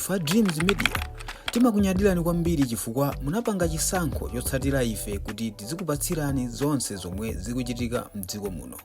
Fa Dreams Media timakunyadirani kwambiri chifukwa munapanga chisankho chotsatira ife kuti tizikupatsirani zonse zomwe zikuchitika m'dziko muno.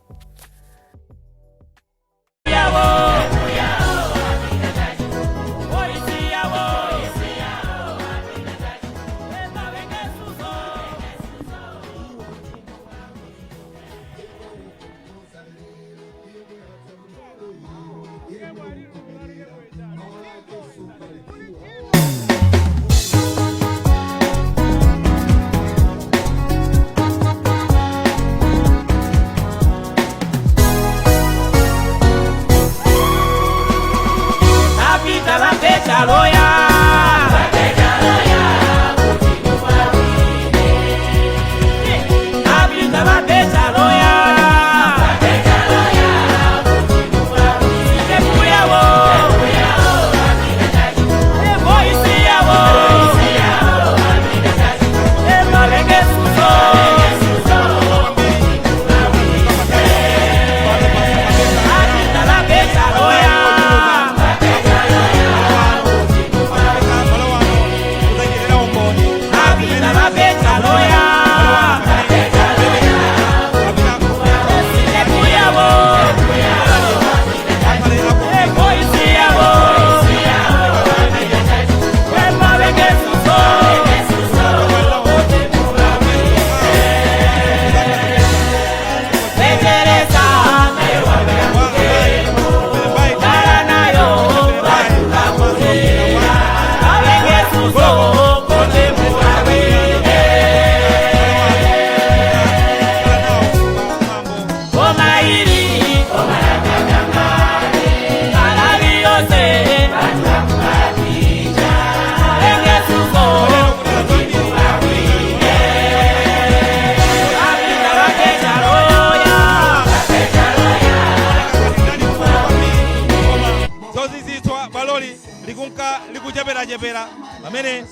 Jebera amene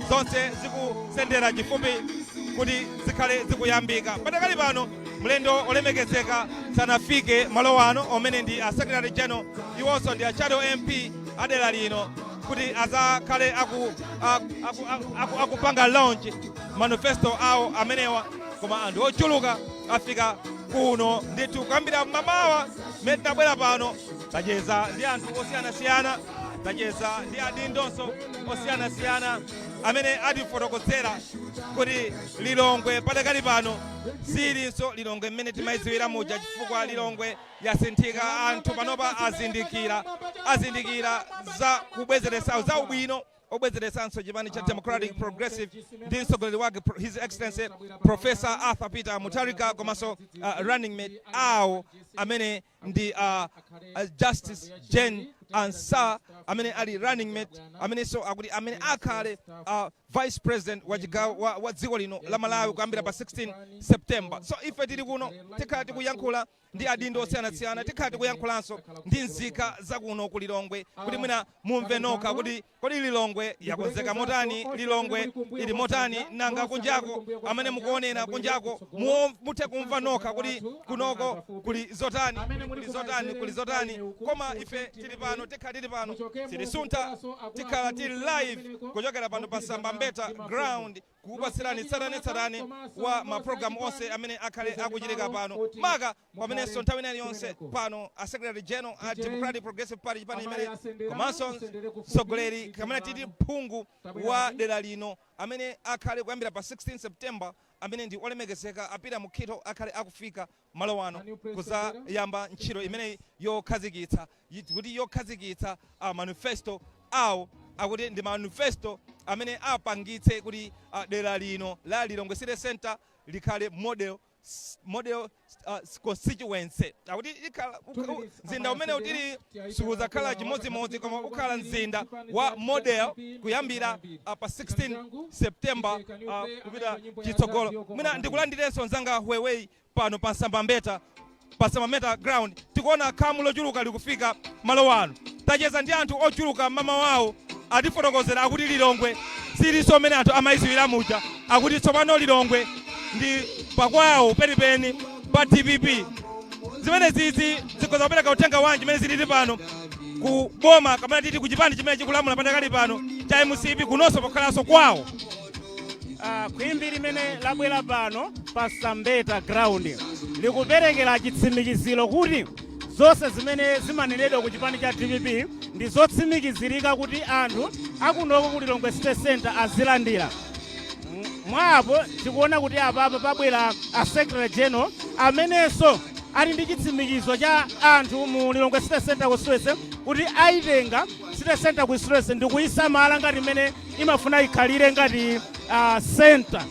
zonse zikusendera chifupi kuti zikhale zikuyambika. Patakali pano mlendo olemekezeka sanafike malo wano omene ndi a Secretary General iwonso ndi a Shadow MP adera lino kuti azakhale akupanga launch manifesto awo amenewa, koma anthu ochuluka afika kuno ndithu kuyambira mamawa mmene tabwera pano tacheza ndi anthu osiyanasiyana, tacheza ndi adindonso osiyanasiyana amene atifotokozera kuti Lilongwe patakali pano silinso Lilongwe mmene timayidziwira muja, chifukwa Lilongwe yasinthika. Anthu panopa azindikira za kubwezeretsa za ubwino obwezeretsanso chipani cha Democratic Progressive ndi mtsogoleri wake His Excellency Professor Arthur Peter Mutharika, komanso running mate awo amene ndi Justice Jane Ansah amene ali running mate amenenso akuti amene akhale vice president wa dziko lino la Malawi kuyambira pa 16 September. So ife tili kuno tikhala tikuyankhula ndi adindo osiyanasiyana, tikhala tikuyankhulanso ndi nzika zakuno ku Lilongwe kuti mwina mumve nokha kuti kodi Lilongwe yakonzeka motani, Lilongwe ili motani, nanga kunjako amene mukuonera kunjako muthe kumva nokha kuti kunoko kuli zotani, kuli zotani. Koma ife tili pano, tikhala tili pano tilisunta, tikhala tili live kuchokera pano pa Samba Mbeta ground kukupatsirani tsatanetsatane wa maprogramu onse amene akhale akuchitika pano maka pamenenso nthawi ina yonse pano a Secretary General a Democratic Progressive Party chipani chimene komanso mtsogoleri kamene titi phungu wa dera lino amene akhale kuyambira pa 16 September amene ndi olemekezeka apita mukhito akhale akufika malo wano kuzayamba ntchito imene yokhazikitsa manifesto awo akuti ndi manifesto amene apangitse kuti dera lino la Lilongwe City Center likhale model constituency. Akuti mzinda umene utili sukuzakhala chimodzimodzi koma ukhala mzinda wa model kuyambira pa 16 September kupita chitsogolo. Mwina ndikulandirenso nzanga Huawei pano pa Samba Mbeta ground tikuona khamu lochuluka likufika malo wano. Tacheza ndi anthu ochuluka mama wawo atifotokozera akuti Lilongwe silinso amene anthu amayidziwira muja, akuti tsopano Lilongwe ndi pakwawo penipeni pa DPP. Zimene zizi zikoza kupereka uthenga wanji mene zilili pano ku boma kamene titi ku chipani chimene chikulamula pandakali pano cha MCP kunonso pokhalanso kwawo. Khwimbi limene labwera pano pa Sambeta ground likuperekera chitsimikiziro kuti zonse zimene zimanenedwa ku chipani cha DPP ndi zotsimikizirika kuti anthu akunoko ku Lilongwe State Center azilandira. Mwapo tikuona kuti apapa pabwera a Secretary General amenenso ali ndi chitsimikizo cha anthu mu Lilongwe State Center constituency kuti aitenga State Center constituency ndi kuyisamala ngati imene imafuna ikhalire ngati center.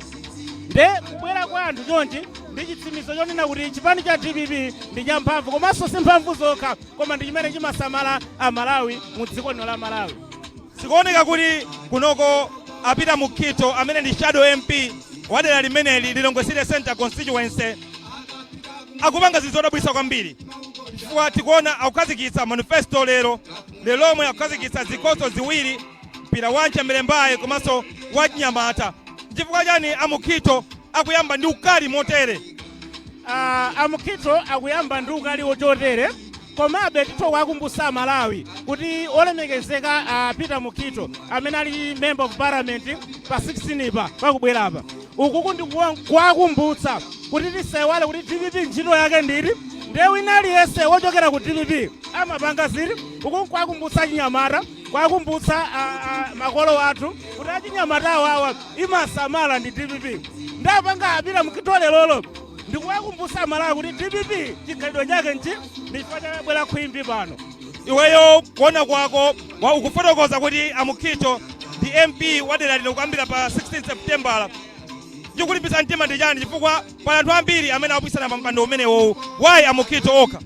Nde kubwera kwa anthu chonchi ndi chitsimikizo chonena kuti chipani cha DPP ndi cha mphamvu, komanso si mphamvu zokha koma ndi chimene chimasamala Amalawi mu dziko lino la Malawi. Sikuoneka kuti kunoko apita Mukhito amene ndi shadow MP wadera limeneli Lilongwe City Center constituency akupanga zinthu zodabwitsa kwambiri. Chifukwa tikuona akukhazikitsa manifesto lomwe akukhazikitsa zikhoso ziwiri, mpira wa Mchemelembayi komanso wa Chinyamata. Chifukwa chani Mukhito akuyamba ndi ukali motere? Mukhito akuyamba ndi ukali wochotere, komabe tikuwakumbutsa Malawi kuti olemekezeka Peter Mukhito amene ali member of parliament pa 16 pakubwera apa ukuku ndi kuwakumbutsa kuti tisewale kuti DPP ntchito yake nditi nde wina aliyense wochokera ku DPP amapanga ziti ukuku kuwakumbutsa Chinyamata, kuwakumbutsa makolo athu kuti achinyamata awawa imasamala ndi DPP. Ndapanga Peter Mukhito lero ndikuwakumbutsa Malawi kuti DPP chikhalidwe chake nchi ndifuna bwera khwimbi pano. Iweyo kuona kwako ukufotokoza kuti Mukhito ndi MP wadera lino kuyambira pa 16 September. Chikulimbitsa mtima ndi chani chifukwa pali anthu ambiri amene akupikisana pa mpando umenewo? Why Mukhito okha?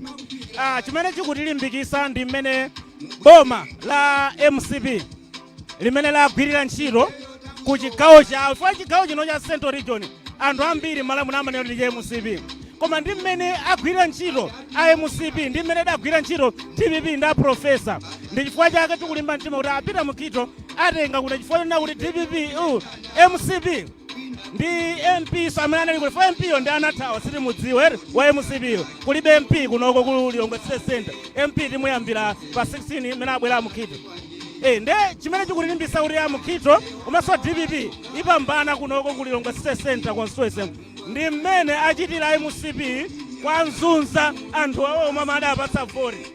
Chimene chikutilimbikitsa ndi mmene boma la MCP limene lagwirira ntchito ku chigawo chawo, chifukwa chigawo chino cha Central Region anthu ambiri Malawi munamanena ndi MCP, koma ndi mmene agwirira ntchito a MCP ndi mmene adagwirira ntchito DPP ndi a profesa. Ndi chifukwa chake tikulimba mtima kuti Peter Mukhito atenga kuti chifukwa chonena kuti DPP MCP ndi MP samene anali kuti for MP yo ndi anathawa siti mudziwe wa MCP yo kulibe MP kunoko ku Lilongwe State Center. MP timuyambira pa 16 imene abwera Mukhito. Nde chimene chikutilimbitsa kuti Mukhito komanso DPP ipambana kunoko ku Lilongwe State Center constituency ndi mmene achitira MCP kwa nzunza anthu awo omwe adapatsa voti.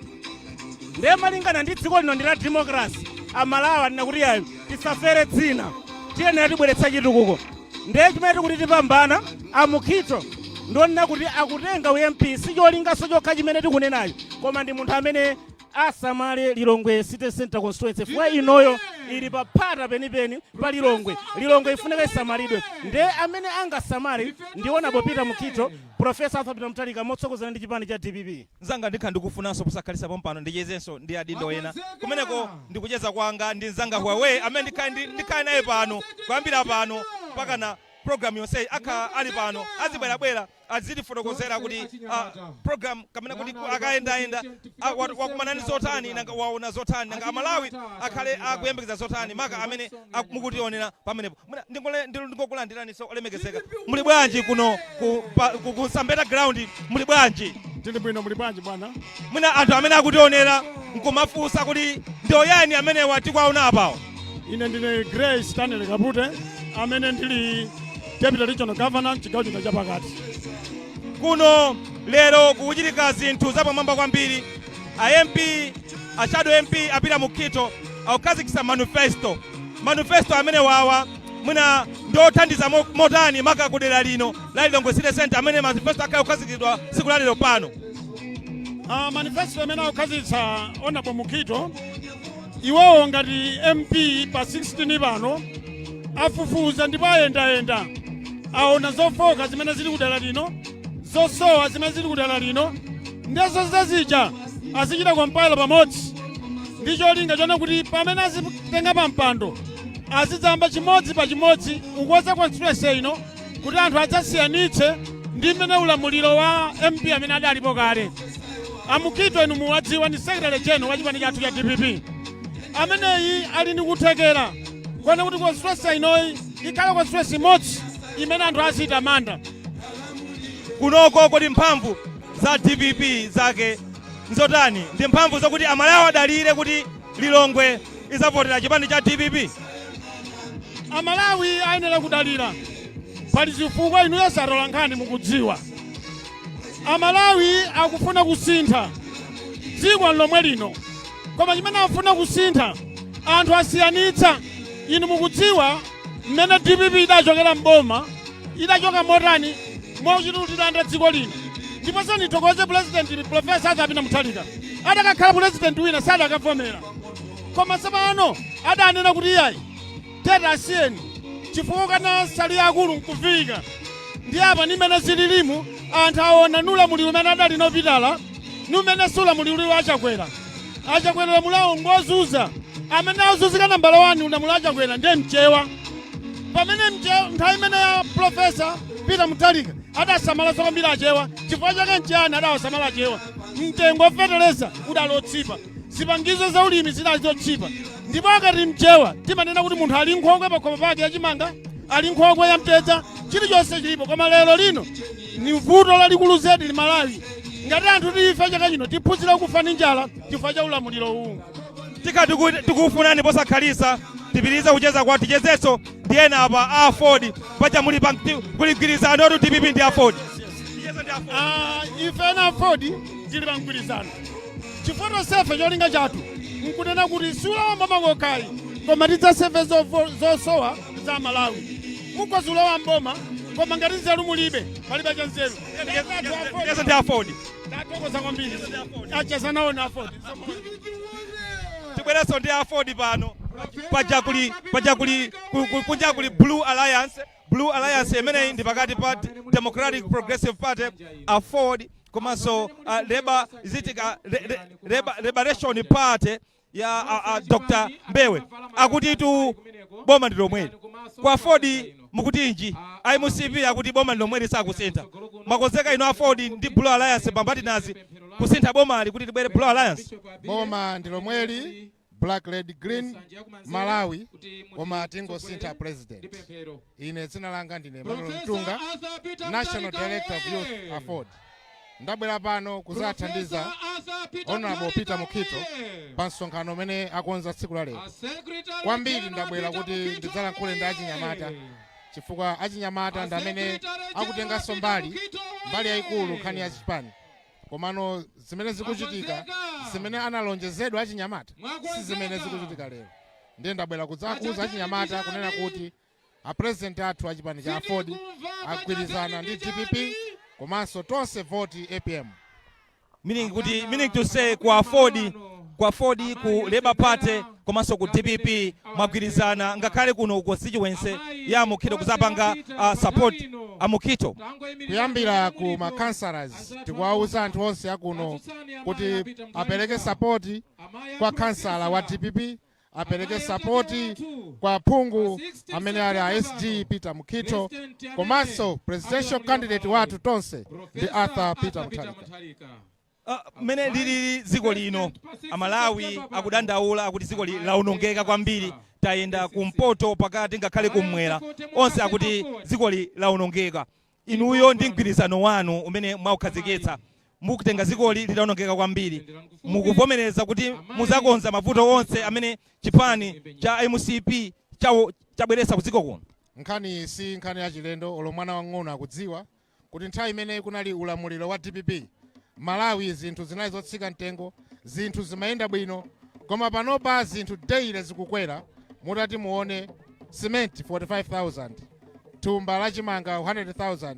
Nde malingana ndi dziko lino ndi la democracy, Amalawi anena kuti ayi tisafere dzina tiyenera tibweretsa chitukuko. Nde chimene tikuti tipambana Mukhito ndionena kuti akutenga UMP sicholingaso chokha chimene tikunenayo, koma ndi munthu amene asamale Lilongwe City Center constituency fwa inoyo ili paphata penipeni pa Lilongwe ifuneka isamalidwe. Nde amene angasamale ndiona Peter Mukhito, Professor Arthur Peter Mutharika motsogozana ndi chipani cha DPP. Nzanga ndikha ndikufunanso kusakhalisa pompano ndichezenso ndi adindo ena kumeneko ndikucheza kwanga ndi nzanga Huawei amene ndikhale naye pano kuyambira pano mpaka na program yonse akha ali pano azibwerabwera azitifotokozera kuti program kamene kuti akayendayenda wakumanani zotani nanga waona zotani nanga Amalawi akhale akuyembekeza zotani maka amene mukutionera pamenepo. Ndingokulandiraniso olemekezeka, muli bwanji kuno ku Sambeta ground, muli bwanji? Tili bwino, muli bwanji bwana? Mwina anthu amene akutionera nkumafunsa kuti ndiyo yani amene watikwaona apawo? Ine ndine Grace Stanley Kapute amene ndili Deputy Regional Governor m'chigawo chino chapakati. Kuno lero kuchitika zinthu zapamwamba kwambiri. MP shadow MP Peter Mukhito akukhazikitsa manifesto amene wawa mwina ndothandiza motani maka kudera lino la Lilongwe City Center amene manifesto akhala kukhazikitsidwa tsiku la lero pano. Manifesto amene akukhazikitsa Honorable Mukhito iwowo ngati MP pa 16 pano afufuza ndipo ayendayenda aona zofoka zimene zili kudera lino, zosowa zimene zili kudera lino, ndizo zazija azichita kompila pamodzi ndi cholinga chona kuti pamene azitenga pampando azidzamba chimodzi pa chimodzi ukuweza constituency ino kuti anthu adzasiyanitse ndi mmene ulamuliro wa MP amene adalipo kale. Mukhito inu muwadziwa ndi Secretary General wa chipani chathu cha DPP ameneyi ali ndi kuthekera kwana kuti constituency inoyi ikhale constituency imodzi imene anthu azitamanda. Kunoko kodi mphamvu za DPP zake nzotani ndi mphamvu zokuti amalawi adalire kuti Lilongwe izavotera chipani cha DPP? Amalawi ayenera kudalira pali chifukwa inu yosatola nkhani mukudziwa. Amalawi akufuna kusintha dziko lomwe lino, koma chimene afuna kusintha anthu asiyanitsa. Inu mukudziwa mmene DPP idachokera mboma, idachoka motani mochitulutira dziko lino. Ndipo sanithokoze President Profesa Arthur Mutharika, adakakhala President wina sadakavomera, koma tsopano adanena kuti iyayi teta asiyeni chifukwa kana sali akulu nkufika. Ndi apa nimene zililimu anthu aona nula muli umene adali nopitala numene sula muli uli achakwera mulawo ngozuza amene azuzikana mbalo wani ulamula achakwera ndiye Mchewa. Pamene nthawi imene ya Profesa Peter Mutharika adasamala kwambiri achewa, chifukwa chake Mcheyani adawasamala achewa. Mtengo ofetereza udalotsipa, zipangizo za ulimi zidazotsipa. Ndipo akati Mchewa timanena kuti munthu ali nkhokwe pakhomo pake yachimanga, ali nkhokwe ya mtedza, chilichonse chilipo. Koma lero lino ni vuto lalikulu zedi li Malawi. Ngati anthu tife chaka chino tiphunzira kufa ndi njala chifukwa cha ulamuliro uwu. Tikati tikufunani posakhalisa tipitiriza kucheza kwa tichezeso ndiyena apa Afford paja muli kuligwirizano oti DPP ndi Afford. Ife na Afford tili pamgwirizano chifukwa sefe cholinga chathu nkunena kuti sulawa mamangokhayi koma tidzasefe zosowa za Malawi. Mukwazulawa mboma koma ngati nzeru mulibe palibe cha nzeru. Yes, ndi Afford. Tatokoza kwambiri acheza nawo na Afford. Tibwereso ndi Afford pano paja kuli Blue Alliance imene ndi pakati pa Democratic Progressive Party, Afford komanso Liberation Party ya Dr. Mbewe. Akuti tu boma ndi lomweli. Kwa Afford mukutinji IMCP akuti boma ndi lomweli sakusintha. Makonzeka ino Afford ndi Blue Alliance pambati nazi kusintha boma ali kuti tibwere Blue Alliance. Boma ndi lomweli Black Red Green Malawi koma tingosintha president. Ine dzina langa ndine Manuel Mtunga, National Director of Youth Afford. Ndabwera pano kuzathandiza Honorable Peter Mukito pa msonkhano umene akonza tsiku la lero. Kwambiri ndabwera kuti ndidzalankhule ndi achinyamata chifukwa achinyamata ndi amene akutenganso mbali yayikulu nkhani ya chipani. Komano zimene zikuchitika zimene analonjezedwa achinyamata si zimene zikuchitika lero. Ndiye ndabwera kudzakuza achinyamata kunena kuti apresident athu achipani cha Afford agwirizana ndi DPP komanso tonse voti APM. Meaning to say kwa Afford ku Labour Party komanso ku DPP mwagwirizana ngakhale kuno constituency ya Mukito kuzapanga support Mukito. Kuyambira ku councillors tikuwauza anthu onse akuno kuti apereke support kwa councillor wa DPP, apereke support kwa phungu amene ali SG Peter Mukito komanso presidential candidate wathu tonse ndi Arthur Peter Mutharika. Mene lili ziko lino Amalawi akudandaula akuti ziko launongeka kwambiri, tayenda kumpoto pakati ngakhale kumwera onse akuti ziko launongeka. Inuyo ndi mgwirizano wanu umene mwaukhazikitsa mukutenga ziko lilaunongeka kwambiri, mukuvomereza kuti muzakonza mavuto onse amene chipani cha MCP chabweretsa kuziko kuno. Nkhani si nkhani ya chilendo olo mwana wang'ono akudziwa kuti nthawi imene kunali ulamuliro wa DPP Malawi zinthu zinali zotsika mtengo, zinthu zimayenda bwino, koma panopa zinthu daily zikukwera. Mutati muone cement 45,000, thumba la chimanga 100,000,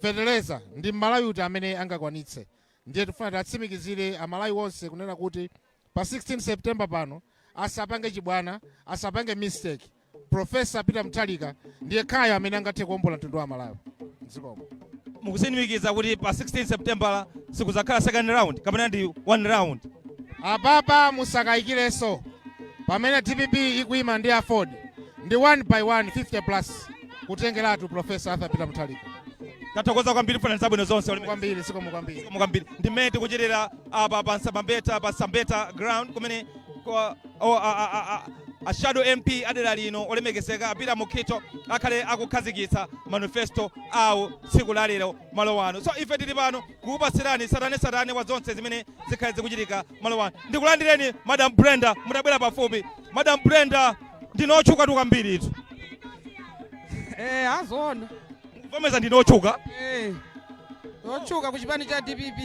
fertilizer ndi Malawi uti amene angakwanitse. Ndiye tifuna tatsimikizire Amalawi wonse kunena kuti pa 16 September pano asapange chibwana, asapange mistake. Professor Peter Mutharika ndiye khaya amene angathe kuombola mtundu wa Malawi. Nzikomo. Mukusimikiza kuti pa 16 September sikuzakhala second round kapena ndi one round. Apapa musakayikireso pamene DPP ikuima ndi Afford ndi 1 by 1 50 plus kutengeratu Professor Arthur Peter Mutharika. Tathokoza kwambiri funa zabwino zonse kwambiri sikomo kwambiri. Kwambiri ndimene tikuchitira apa pa Sambeta ground kumene a shadow MP adera lino olemekezeka apita mukhito akhale akukhazikitsa manifesto awo tsiku la lero malo wano. So ife tili pano kukupatsirani satane wa zonse zimene zikhale zikuchitika malo wano. Ndikulandireni Madam Brenda, mutabwera pafupi. Madam Brenda ndinotchuka kwambiri itu. Azona. Vomeza ndinotchuka. Otchuka ku chipani cha DPP.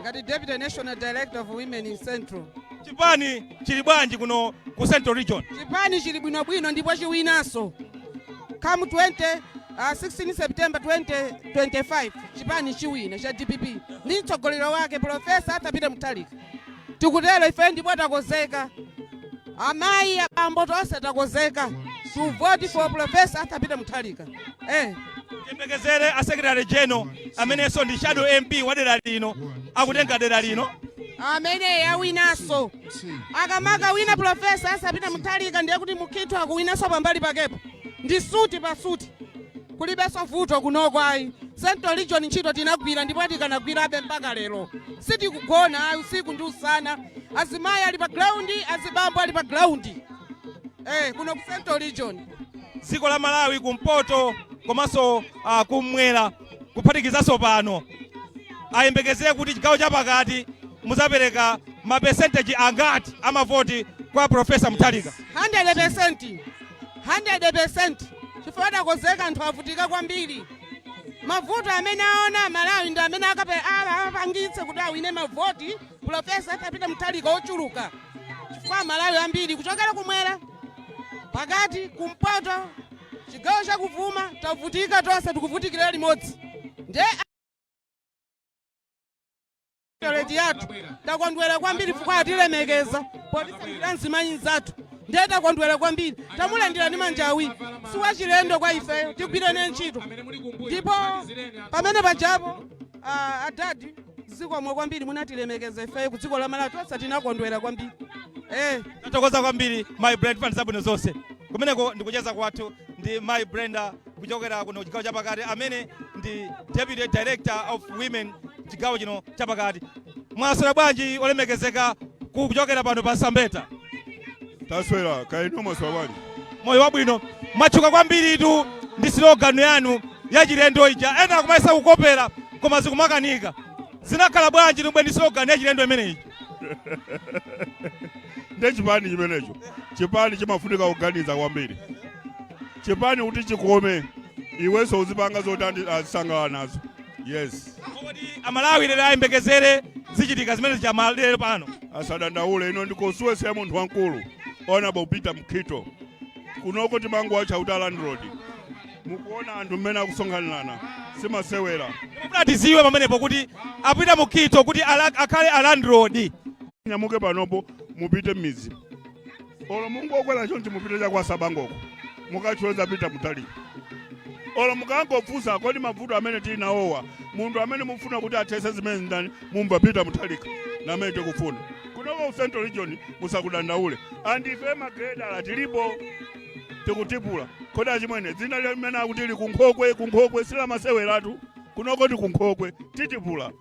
Ngati Deputy National Director of Women in Central. Chipani chili bwanji kuno ku Central Region? Chipani chili bwinobwino ndipo chiwinaso. Come 16 September 2025 chipani chiwina cha DPP. Ndi mtsogoleri wake Professor Arthur Mutharika. Tikutero ife ndipo takozeka. Amayi abambo tonse takozeka. To vote for Professor Arthur Mutharika. Yembekezere a Secretary General amenenso ndi shadow MP wadera lino akutenga dera lino. Amene yawinaso. Akamaka wina Professor Arthur Mutharika ndiye kuti mukhito akuwinaso pambali pakepo. Ndi suti pa suti. Kulibeso vuto kunoko ayi. Central Region ntchito tinagwira ndipo tikanagwirabe mpaka lero. Sitikugona ayi usiku ndi usana. Azimayi ali pa ground, azibambo ali pa ground. Kuno ku Central Region. Dziko la Malawi kumpoto komanso kumwera kuphatikizaso pano. Ayembekezere kuti chigawo chapakati muzapereka ma percentage angati amavoti kwa Professor Mutharika. 100%. 100%. Chifukwa takozeka anthu avutika kwambiri. Mavuto amene aona Malawi ndi amene apangitse kuti awine mavoti Professor Arthur Mutharika ochuluka. Chifukwa Malawi ambiri kuchokera kumwera pakati kumpoto chigawo chakuvuma tavutika tonse tikuvutikira limodzi. Nde yathu takondwera kwambiri chifukwa atilemekeza potisandira nzimayi zathu. Ndiye takondwera kwambiri tamulandira ndi manja awiri siwachilendo kwa ife tigwirane ntchito ndipo pamene pajapo adadi zikomwe kwambiri munatilemekeza ife ku dziko la Malawi tonse tinakondwera kwambiri. Tatokoza kwambiri my Brenda fans zabwino zonse kumeneko ndikucheza kwathu ndi my Brenda kuchokera kuno chigawo chapakati amene ndi Deputy Director of Women chigawo chino chapakati. Mwaswera bwanji olemekezeka kuchokera pano pa Sambeta? Taswera kaino mwaswera bwanji? Moyo wabwino mwachuka kwambiri tu ndi slogan yanu ya chilendo ija ena kumaisa kukopera koma zikumakanika. Zinakhala bwanji tumwe ndi slogan ya chilendo imeneyi? Nde chipani chimenecho. Chipani chimafunika kuganiza kwambiri. Chipani kuti chikome iwenso uzipanga zotandi asangala nazo. Yes. Kodi Amalawi lero ayembekezere zichitika zimene chamalero pano. Asadandaule ino ndikosuwe se munthu wankulu. Honorable Peter Mukhito. Kunoko timangu wacha utaland road. Mukuona anthu mmene akusonkhana simasewera. Mutiziwe pamenepo kuti apita Mukhito kuti akhale aland road. Nyamuke panopo mupite mizi. Olo mungu okwela chonchi mupite cha kwa Sabangoko. Mukachoza Peter Mutharika. Olo mukangofusa kodi mavuto amene tili nawowa. Mundu amene mufuna kuti athese zimene ndani mumba Peter Mutharika. Na amene tikufuna. Kunoko Central Region musakudandaule. Andife magredala tilipo tikutipula. Kodi achimwene dzina limene akutili kunkhokwe sila maseweratu. Kunoko ndi kunkhokwe titipula.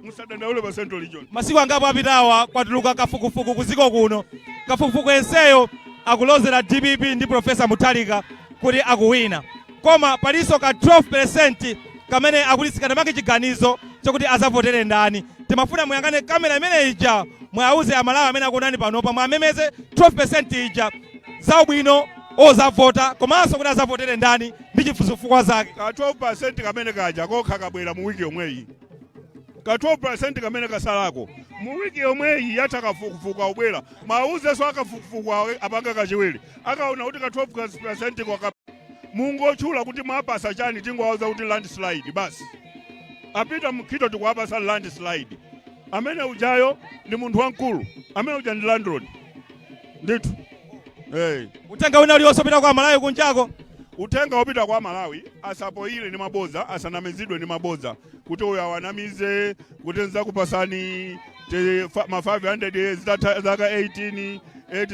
Musadandaule pa Central Region. Masiku angapo apitawa kwatuluka kafukufuku kuziko kuno. Kafukufuku enseyo akulozera DPP ndi Professor Mutharika kuti akuwina. Koma paliso ka 12% kamene akulisikana mange chiganizo chokuti azavotere ndani. Timafuna muyangane kamera imene ija mwauze Amalawi amene akuonani panopa mwamemeze 12% ija zaubwino ozavota komanso kuti azavotere ndani ndi chifukwa zake. Ka 12% kamene kaja kokha kabwera mu wiki yomweyi. Ka 12% kamene kasalako mu wiki yomweyi yatha kafukufuku ubwera mauze so akafukufuku apanga kachiwiri akaona kuti ka 12% kwa mungochula kuti mwapasa chani tingowauza kuti landslide basi. Apita Mukhito tikuwapasa landslide. Amene ujayo ndi munthu wankulu amene uja ndi landlord nditu. Utenga wina uliwonse upita kwa Malawi kunjako. Utenga upita kwa Malawi asapoile ni maboza asanamizidwe ni maboza kuti uyo awanamize kuti nzakupasani ma 500 zaka 18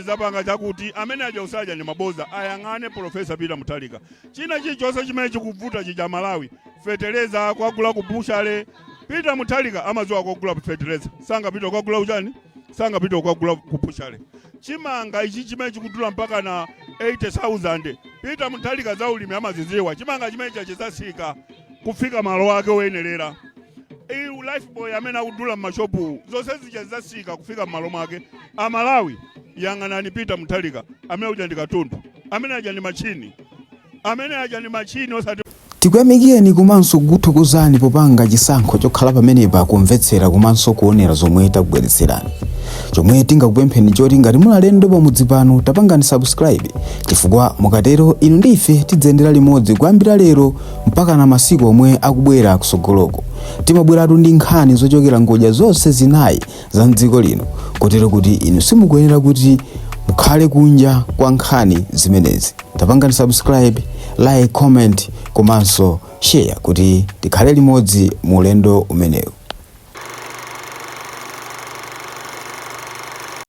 zapanga chakuti amene aja usaja ni maboza ayang'ane Professor Peter Mutharika. China chilichonse chimene chikuvuta chija Malawi feteleza kwagula kubushale Peter Mutharika amaziwa kwagula feteleza sanga pita kwagula uchani sangapita kukagula kupushale. Chimanga ichi chimene chikudula mpaka na 80,000 Peter Mutharika za ulimi amaziziwa. Chimanga chimene chachizasika kufika malo ake oyenerera. Life boy amene akudula m'mashopu zonse zichazasika kufika malo mwake. Amalawi yang'anani Peter Mutharika amene uja ndi katundu, amene aja ndi machini, amene aja ndi machini osati. Tikuyamikeni komanso kuthokozani popanga chisankho chokhala pamenepa kumvetsera komanso kuonera zomwe takubweretserani. Chomwe tingakupempheni choti ngati muli alendo pamudzi pano tapangani subscribe, chifukwa mukatero inu ndi ife tidzayendera limodzi kuyambira lero mpaka na masiku omwe akubwera kusogoloko. Timabweratu ndi nkhani zochokera ngodya zonse zinayi za mdziko lino, kotero kuti inu simukuyenera kuti mukhale kunja kwa nkhani zimenezi. Tapangani subscribe, like, comment komanso share kuti tikhale limodzi mu ulendo umenewu.